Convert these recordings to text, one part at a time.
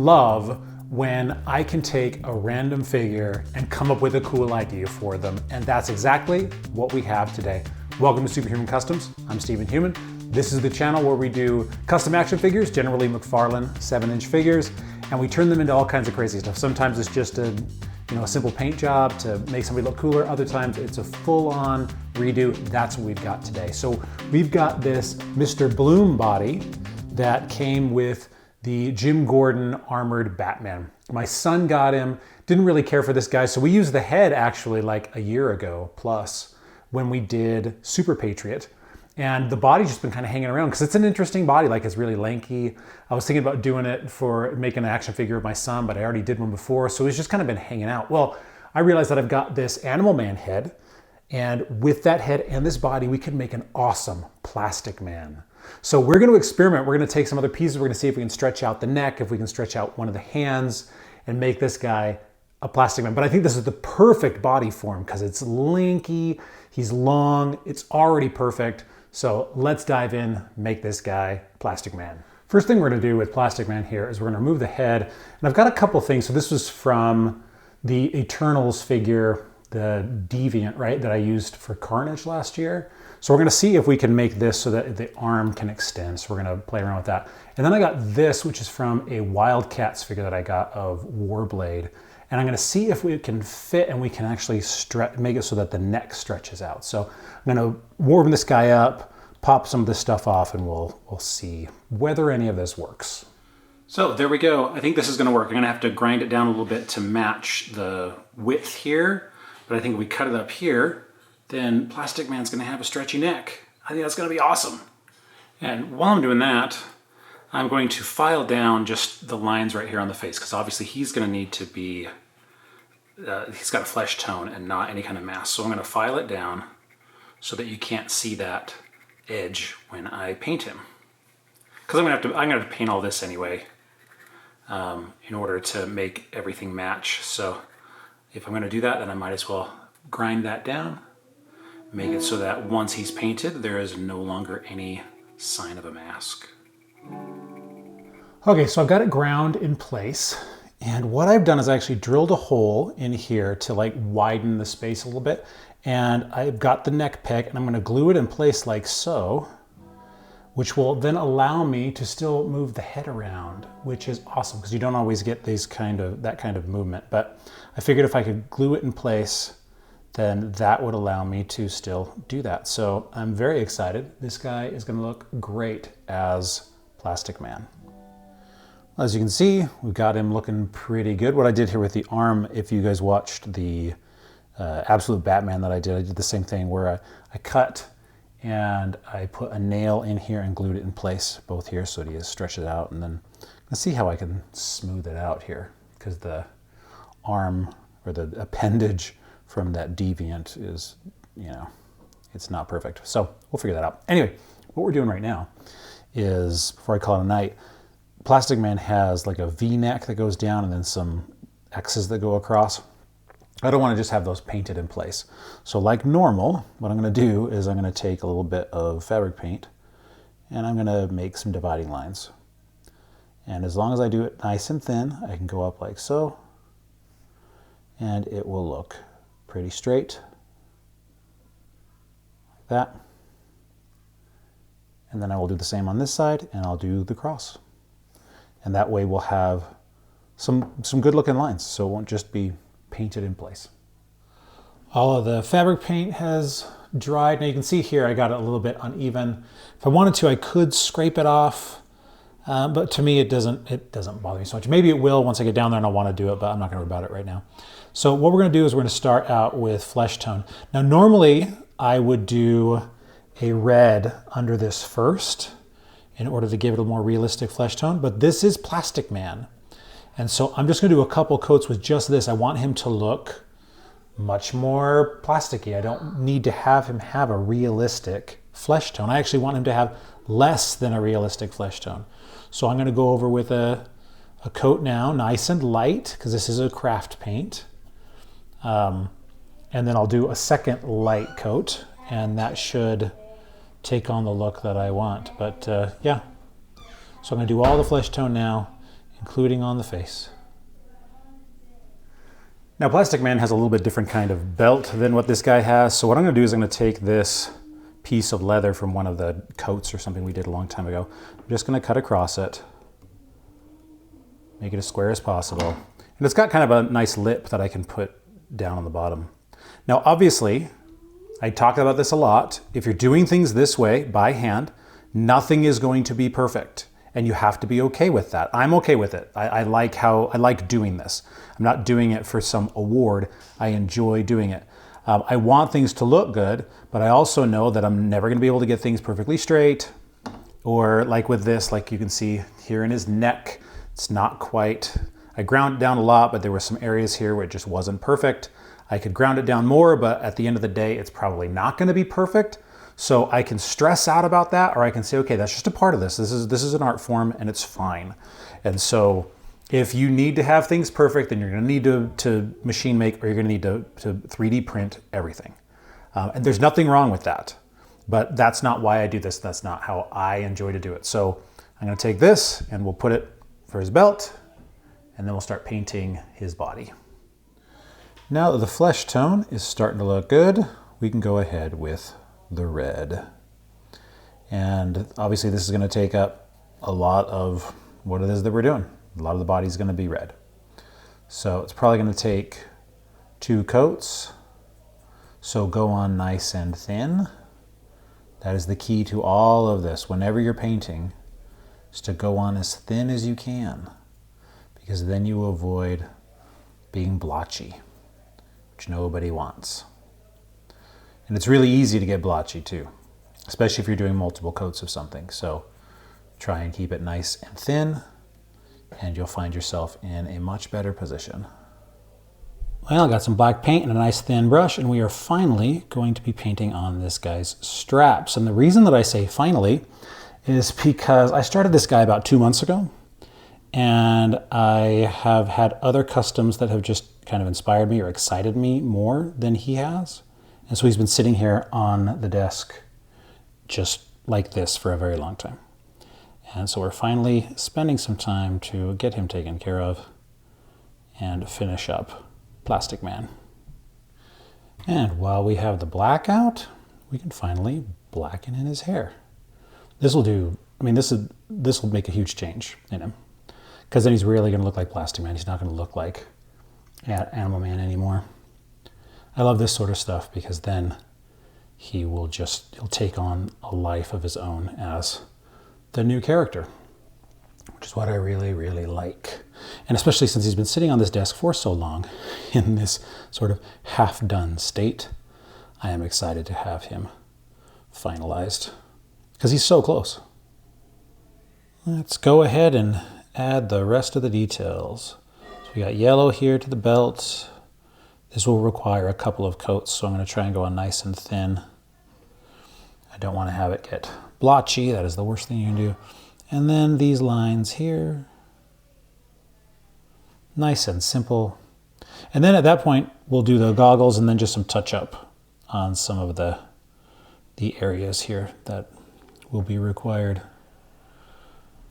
love when I can take a random figure and come up with a cool idea for them, and that's exactly what we have today. Welcome to Superhuman Customs. I'm Stephen Human. This is the channel where we do custom action figures, generally McFarlane 7-inch figures, and we turn them into all kinds of crazy stuff. Sometimes it's just a simple paint job to make somebody look cooler. Other times it's a full-on redo. That's what we've got today. So we've got this Mr. Bloom body that came with the Jim Gordon armored Batman. My son got him, didn't really care for this guy, so we used the head actually like a year ago plus when we did Super Patriot. And the body's just been kind of hanging around because it's an interesting body, like it's really lanky. I was thinking about doing it for making an action figure of my son, but I already did one before, so it's just kind of been hanging out. Well, I realized that I've got this Animal Man head, and with that head and this body, we can make an awesome Plastic Man. So we're going to experiment. We're going to take some other pieces. We're going to see if we can stretch out the neck, if we can stretch out one of the hands and make this guy a Plastic Man. But I think this is the perfect body for him because it's lanky, he's long, it's already perfect. So let's dive in, make this guy Plastic Man. First thing we're going to do with Plastic Man here is we're going to remove the head. And I've got a couple things. So this was from the Eternals figure, the Deviant, right, that I used for Carnage last year. So we're going to see if we can make this so that the arm can extend. So we're going to play around with that. And then I got this, which is from a Wildcats figure that I got of Warblade. And I'm going to see if we can fit and we can actually make it so that the neck stretches out. So I'm going to warm this guy up, pop some of this stuff off, and we'll see whether any of this works. So there we go. I think this is going to work. I'm going to have to grind it down a little bit to match the width here. But I think if we cut it up here, then Plastic Man's going to have a stretchy neck. I think that's going to be awesome. And while I'm doing that, I'm going to file down just the lines right here on the face, because obviously he's going to need to be, he's got a flesh tone and not any kind of mask. So I'm going to file it down so that you can't see that edge when I paint him. Because I'm going to have to paint all this anyway in order to make everything match. So if I'm going to do that, then I might as well grind that down. Make it so that once he's painted, there is no longer any sign of a mask. Okay, so I've got it ground in place. And what I've done is I actually drilled a hole in here to like widen the space a little bit. And I've got the neck peg and I'm going to glue it in place like so, which will then allow me to still move the head around, which is awesome because you don't always get that kind of movement. But I figured if I could glue it in place, then that would allow me to still do that. So I'm very excited. This guy is going to look great as Plastic Man. As you can see, we've got him looking pretty good. What I did here with the arm, if you guys watched the Absolute Batman that I did the same thing where I cut and I put a nail in here and glued it in place, both here, so that he stretches it out. And then let's see how I can smooth it out here, because the arm or the appendage from that Deviant is, it's not perfect. So we'll figure that out. Anyway, what we're doing right now is, before I call it a night, Plastic Man has like a V-neck that goes down and then some X's that go across. I don't want to just have those painted in place. So like normal, what I'm going to do is I'm going to take a little bit of fabric paint and I'm going to make some dividing lines. And as long as I do it nice and thin, I can go up like so, and it will look pretty straight, like that. And then I will do the same on this side, and I'll do the cross. And that way we'll have some good looking lines, so it won't just be painted in place. All of the fabric paint has dried. Now you can see here I got it a little bit uneven. If I wanted to, I could scrape it off, but to me it doesn't bother me so much. Maybe it will once I get down there and I want to do it, but I'm not going to worry about it right now. So what we're going to do is we're going to start out with flesh tone. Now normally I would do a red under this first in order to give it a more realistic flesh tone, but this is Plastic Man. And so I'm just going to do a couple coats with just this. I want him to look much more plasticky. I don't need to have him have a realistic flesh tone. I actually want him to have less than a realistic flesh tone. So I'm going to go over with a coat now, nice and light, because this is a craft paint. And then I'll do a second light coat, and that should take on the look that I want. But yeah, so I'm going to do all the flesh tone now, including on the face. Now, Plastic Man has a little bit different kind of belt than what this guy has. So what I'm gonna do is I'm gonna take this piece of leather from one of the coats or something we did a long time ago. I'm just gonna cut across it, make it as square as possible. And it's got kind of a nice lip that I can put down on the bottom. Now, obviously, I talk about this a lot. If you're doing things this way by hand, nothing is going to be perfect. And you have to be okay with that. I'm okay with it. I like doing this. I'm not doing it for some award. I enjoy doing it. I want things to look good, but I also know that I'm never gonna be able to get things perfectly straight. Or like with this, like you can see here in his neck, it's not quite, I ground it down a lot, but there were some areas here where it just wasn't perfect. I could ground it down more, but at the end of the day, it's probably not gonna be perfect. So I can stress out about that, or I can say, okay, that's just a part of this. This is an art form and it's fine. And so if you need to have things perfect, then you're gonna need to machine make, or you're gonna need to 3D print everything. And there's nothing wrong with that, but that's not why I do this. That's not how I enjoy to do it. So I'm gonna take this and we'll put it for his belt, and then we'll start painting his body. Now that the flesh tone is starting to look good, we can go ahead with the red. And obviously this is going to take up a lot of what it is that we're doing. A lot of the body is going to be red. So it's probably going to take 2 coats. So go on nice and thin. That is the key to all of this. Whenever you're painting, is to go on as thin as you can, because then you will avoid being blotchy, which nobody wants. And it's really easy to get blotchy too, especially if you're doing multiple coats of something. So try and keep it nice and thin, and you'll find yourself in a much better position. Well, I got some black paint and a nice thin brush, and we are finally going to be painting on this guy's straps. And the reason that I say finally is because I started this guy about 2 months ago, and I have had other customs that have just kind of inspired me or excited me more than he has. And so he's been sitting here on the desk just like this for a very long time. And so we're finally spending some time to get him taken care of and finish up Plastic Man. And while we have the black out, we can finally blacken in his hair. This will do, I mean, this will make a huge change in him, because then he's really gonna look like Plastic Man. He's not gonna look like Animal Man anymore. I love this sort of stuff because then he'll take on a life of his own as the new character, which is what I really, really like. And especially since he's been sitting on this desk for so long in this sort of half-done state, I am excited to have him finalized because he's so close. Let's go ahead and add the rest of the details. So we got yellow here to the belt. This will require a couple of coats, so I'm going to try and go on nice and thin. I don't want to have it get blotchy. That is the worst thing you can do. And then these lines here. Nice and simple. And then at that point, we'll do the goggles and then just some touch-up on some of the areas here that will be required.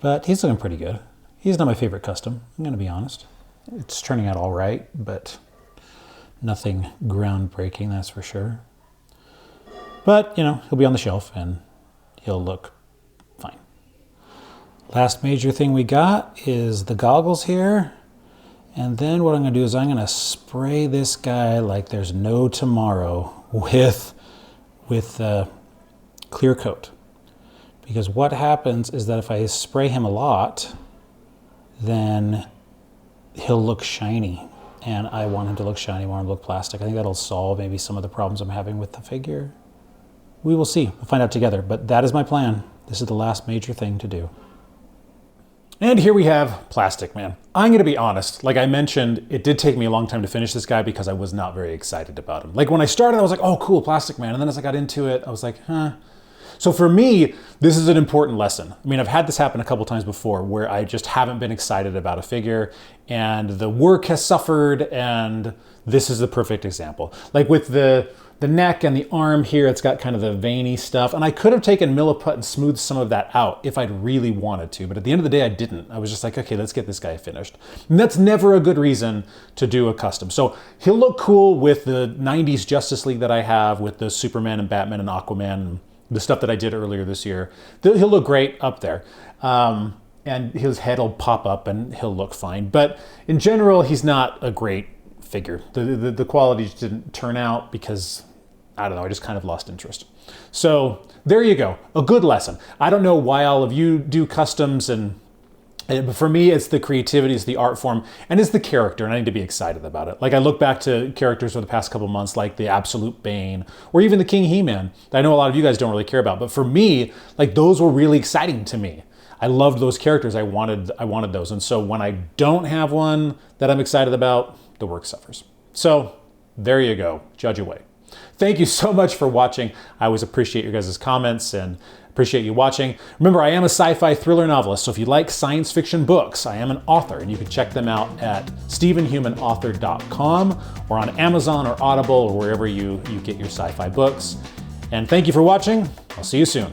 But he's looking pretty good. He's not my favorite custom, I'm going to be honest. It's turning out all right, but nothing groundbreaking, that's for sure. But, you know, he'll be on the shelf and he'll look fine. Last major thing we got is the goggles here. And then what I'm going to do is I'm going to spray this guy like there's no tomorrow with clear coat. Because what happens is that if I spray him a lot, then he'll look shiny. And I want him to look shiny, I want him to look plastic. I think that'll solve maybe some of the problems I'm having with the figure. We will see, we'll find out together, but that is my plan. This is the last major thing to do. And here we have Plastic Man. I'm gonna be honest, like I mentioned, it did take me a long time to finish this guy because I was not very excited about him. Like when I started, I was like, oh cool, Plastic Man. And then as I got into it, I was like, huh. So for me, this is an important lesson. I mean, I've had this happen a couple times before where I just haven't been excited about a figure and the work has suffered, and this is the perfect example. Like with the The neck and the arm here, it's got kind of the veiny stuff. And I could have taken Milliput and smoothed some of that out if I'd really wanted to. But at the end of the day, I didn't. I was just like, okay, let's get this guy finished. And that's never a good reason to do a custom. So he'll look cool with the 90s Justice League that I have, with the Superman and Batman and Aquaman and the stuff that I did earlier this year. He'll look great up there. And his head will pop up and he'll look fine. But in general, he's not a great figure. The quality just didn't turn out because, I don't know, I just kind of lost interest. So there you go, a good lesson. I don't know why all of you do customs, but for me, it's the creativity, it's the art form, and it's the character, and I need to be excited about it. Like I look back to characters for the past couple months, like the Absolute Bane, or even the King He-Man, that I know a lot of you guys don't really care about, but for me, like those were really exciting to me. I loved those characters. I wanted those. And so when I don't have one that I'm excited about, the work suffers. So there you go. Judge away. Thank you so much for watching. I always appreciate your guys' comments and appreciate you watching. Remember, I am a sci-fi thriller novelist, so if you like science fiction books, I am an author, and you can check them out at stephenhumanauthor.com or on Amazon or Audible or wherever you get your sci-fi books. And thank you for watching. I'll see you soon.